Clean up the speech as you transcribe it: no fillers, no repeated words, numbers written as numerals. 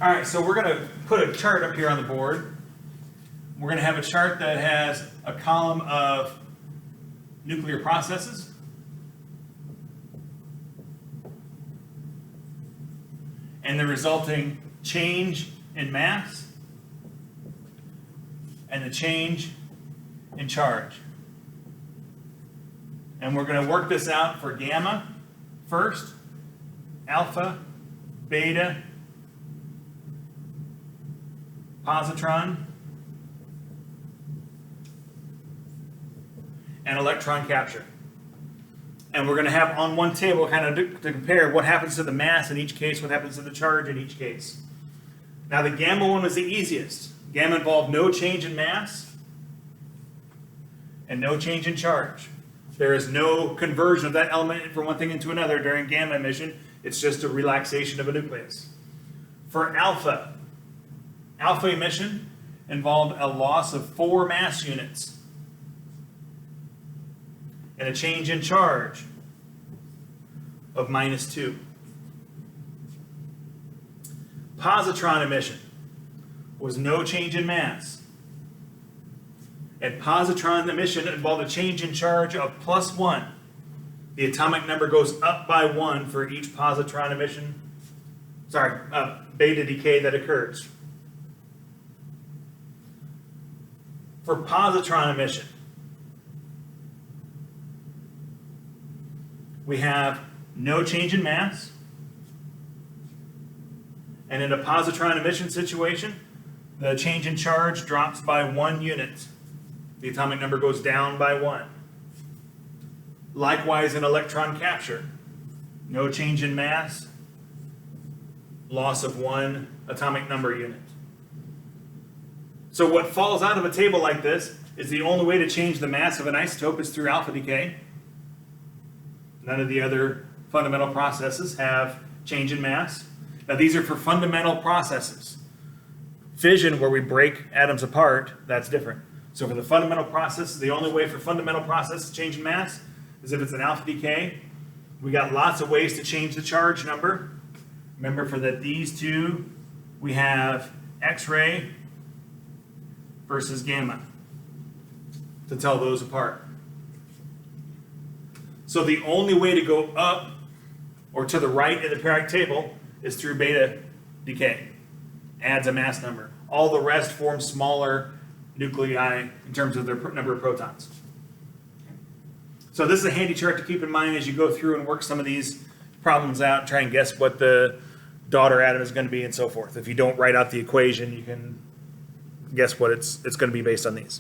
All right, so we're going to put a chart up here on the board. We're going to have a chart that has a column of nuclear processes. And the resulting change in mass and the change in charge. And we're going to work this out for gamma first, alpha, beta, positron, and electron capture. And we're going to have on one table kind of to compare what happens to the mass in each case, what happens to the charge in each case. Now the gamma one was the easiest. Gamma involved no change in mass and no change in charge. There is no conversion of that element from one thing into another during gamma emission. It's just a relaxation of a nucleus. For alpha, alpha emission involved a loss of 4 mass units and a change in charge of -2. Positron emission was no change in mass. And positron emission involved a change in charge of +1. The atomic number goes up by 1 for each positron emission, beta decay that occurs. For positron emission, we have no change in mass, and in a positron emission situation, the change in charge drops by 1 unit. The atomic number goes down by 1. Likewise in electron capture, no change in mass, loss of 1 atomic number unit. So what falls out of a table like this is the only way to change the mass of an isotope is through alpha decay. None of the other fundamental processes have change in mass. Now these are for fundamental processes. Fission, where we break atoms apart, that's different. So for the fundamental process, the only way for fundamental process to change in mass is if it's an alpha decay. We got lots of ways to change the charge number. Remember for these two, we have X-ray versus gamma to tell those apart. So the only way to go up or to the right in the periodic table is through beta decay. Adds a mass number. All the rest form smaller nuclei in terms of their number of protons. So this is a handy chart to keep in mind as you go through and work some of these problems out, try and guess what the daughter atom is going to be and so forth. If you don't write out the equation, you can guess what it's going to be based on these.